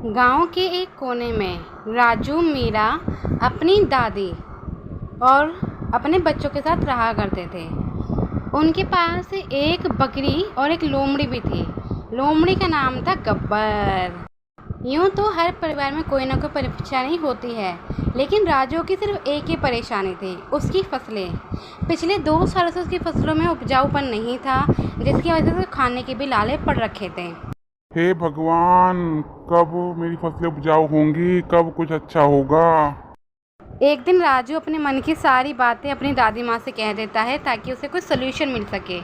गांव के एक कोने में राजू मीरा अपनी दादी और अपने बच्चों के साथ रहा करते थे। उनके पास एक बकरी और एक लोमड़ी भी थी। लोमड़ी का नाम था गब्बर। यूँ तो हर परिवार में कोई ना कोई परेशानी होती है, लेकिन राजू की सिर्फ एक ही परेशानी थी, उसकी फसलें। पिछले 2 सालों से उसकी फसलों में उपजाऊपन नहीं था, जिसकी वजह से खाने के भी लाले पड़ रखे थे। हे भगवान, कब मेरी फसलें उपजाऊ होंगी, कब कुछ अच्छा होगा। एक दिन राजू अपने मन की सारी बातें अपनी दादी माँ से कह देता है ताकि उसे कोई सलूशन मिल सके।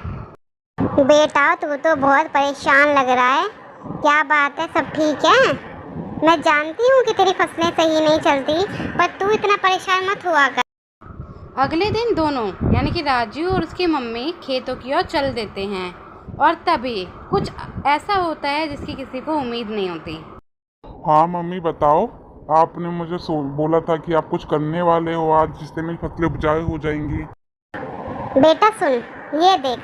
बेटा, तू तो बहुत परेशान लग रहा है। क्या बात है, सब ठीक है? मैं जानती हूँ कि तेरी फसलें सही नहीं चलती, पर तू इतना परेशान मत हुआ कर। अगले दिन दोनों यानी कि राजू और उसकी मम्मी खेतों की ओर चल देते हैं और तभी कुछ ऐसा होता है जिसकी किसी को उम्मीद नहीं होती। हाँ मम्मी, बताओ। आपने मुझे बोला था कि आप कुछ करने वाले हो आज, जिससे मेरी फसलें उपजाऊ हो जाएंगी। बेटा सुन, ये देख,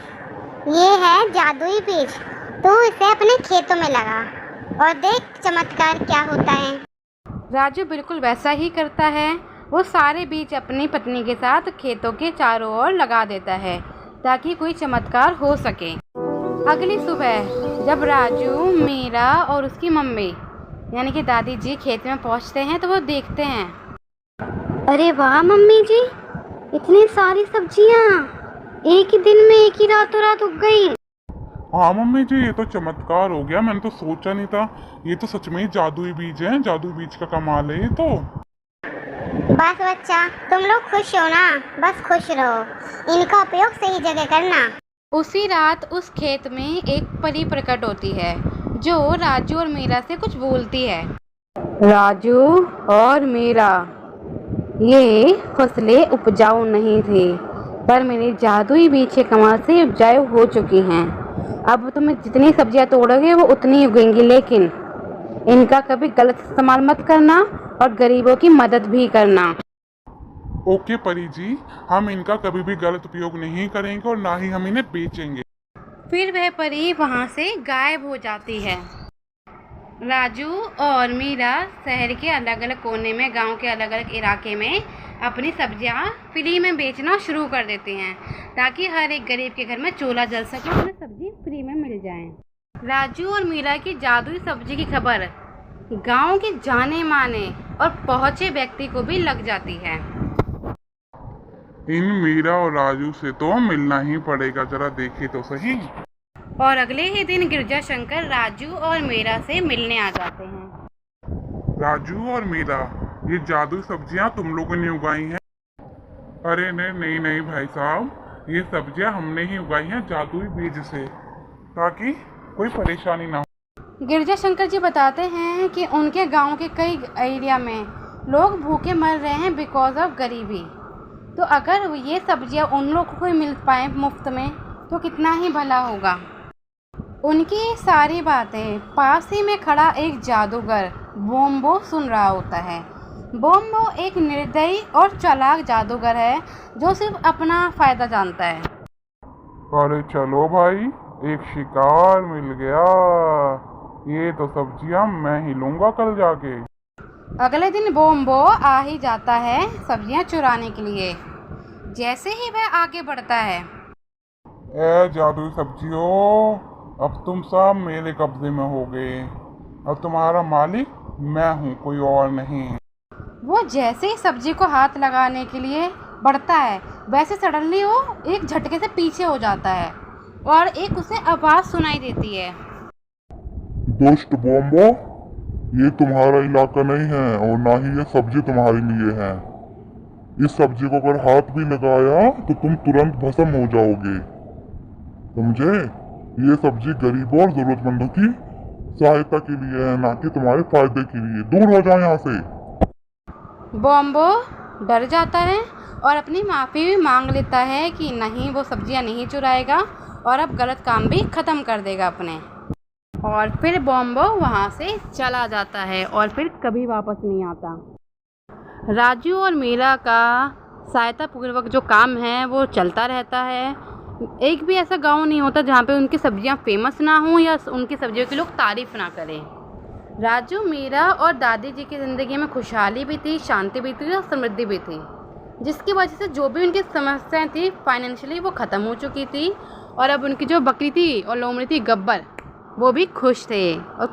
ये है जादुई बीज। तू इसे अपने खेतों में लगा और देख चमत्कार क्या होता है। राजू बिल्कुल वैसा ही करता है। वो सारे बीज अपनी पत्नी के साथ खेतों के चारों ओर लगा देता है ताकि कोई चमत्कार हो सके। अगली सुबह जब राजू, मीरा और उसकी मम्मी यानी कि दादी जी खेत में पहुंचते हैं तो वो देखते हैं। अरे वाह मम्मी जी, इतनी सारी सब्जियाँ एक ही दिन में, एक ही रातों रात उग गई। हाँ मम्मी जी, ये तो चमत्कार हो गया। मैंने तो सोचा नहीं था। ये तो सच में ही जादुई बीज है। जादुई बीज का कमाल है ये तो। बस बच्चा, तुम लोग खुश हो ना, बस खुश रहो। इनका उपयोग सही जगह करना। उसी रात उस खेत में एक परी प्रकट होती है जो राजू और मीरा से कुछ बोलती है। राजू और मीरा, ये फसलें उपजाऊ नहीं थी, पर मेरे जादुई बीज के कमाल से उपजाऊ हो चुकी हैं। अब तुम जितनी सब्जियां तोड़ोगे वो उतनी उगेंगी, लेकिन इनका कभी गलत इस्तेमाल मत करना और गरीबों की मदद भी करना। ओके परी जी, हम इनका कभी भी गलत उपयोग नहीं करेंगे और ना ही हम इन्हें बेचेंगे। फिर वह परी वहाँ से गायब हो जाती है। राजू और मीरा शहर के अलग अलग कोने में, गांव के अलग अलग इलाके में अपनी सब्जियां फ्री में बेचना शुरू कर देते हैं ताकि हर एक गरीब के घर में चूल्हा जल सके और उन्हें सब्जी फ्री में मिल जाए। राजू और मीरा की जादुई सब्जी की खबर गांव के जाने माने और पहुंचे व्यक्ति को भी लग जाती है। इन मीरा और राजू से तो मिलना ही पड़ेगा, जरा देखे तो सही। और अगले ही दिन गिरजा शंकर राजू और मीरा से मिलने आ जाते हैं। राजू और मीरा, ये जादुई सब्जियां तुम लोगों ने उगाई हैं? अरे नहीं नहीं भाई साहब, ये सब्जियां हमने ही उगाई हैं जादुई बीज से, ताकि कोई परेशानी ना हो। गिरजा शंकर जी बताते हैं कि उनके गांव के कई एरिया में लोग भूखे मर रहे हैं बिकॉज ऑफ गरीबी। तो अगर ये सब्जियां उन लोगों को मिल पाए मुफ्त में तो कितना ही भला होगा। उनकी सारी बातें पास ही में खड़ा एक जादूगर बोम्बो सुन रहा होता है। बोम्बो एक निर्दयी और चालाक जादूगर है जो सिर्फ अपना फ़ायदा जानता है। अरे चलो भाई, एक शिकार मिल गया। ये तो सब्जियां मैं ही लूंगा कल जाके। अगले दिन बोम्बो आ ही जाता है सब्जियां चुराने के लिए। जैसे ही वह आगे बढ़ता है, ए जादुई सब्जियों, अब तुम सब मेरे कब्जे में हो गए। अब तुम्हारा मालिक मैं हूँ, कोई और नहीं। वो जैसे ही सब्जी को हाथ लगाने के लिए बढ़ता है, वैसे सडनली वो एक झटके से पीछे हो जाता है और एक उसे आवाज़ सुनाई देती है। दुष्ट बोम्बो, ये तुम्हारा इलाका नहीं है और ना ही ये सब्जी तुम्हारे लिए है। इस सब्जी को अगर हाथ भी लगाया तो तुम तुरंत भस्म हो जाओगे, समझे? ये सब्जी गरीबों और जरूरतमंदों की सहायता के लिए है, ना कि तुम्हारे फायदे के लिए। दूर हो जाओ यहाँ से। बोम्बो डर जाता है और अपनी माफ़ी भी मांग लेता है कि नहीं, वो सब्जियां नहीं चुराएगा और अब गलत काम भी ख़त्म कर देगा अपने। और फिर बोम्बो वहाँ से चला जाता है और फिर कभी वापस नहीं आता। राजू और मीरा का सहायता पूर्वक जो काम है वो चलता रहता है। एक भी ऐसा गांव नहीं होता जहाँ पे उनकी सब्जियां फेमस ना हों या उनकी सब्जियों की लोग तारीफ़ ना करें। राजू, मीरा और दादी जी की ज़िंदगी में खुशहाली भी थी, शांति भी थी और समृद्धि भी थी, जिसकी वजह से जो भी उनकी समस्याएं थी फाइनेंशियली वो ख़त्म हो चुकी थी। और अब उनकी जो बकरी थी और लोमड़ी थी गब्बर, वो भी खुश थे और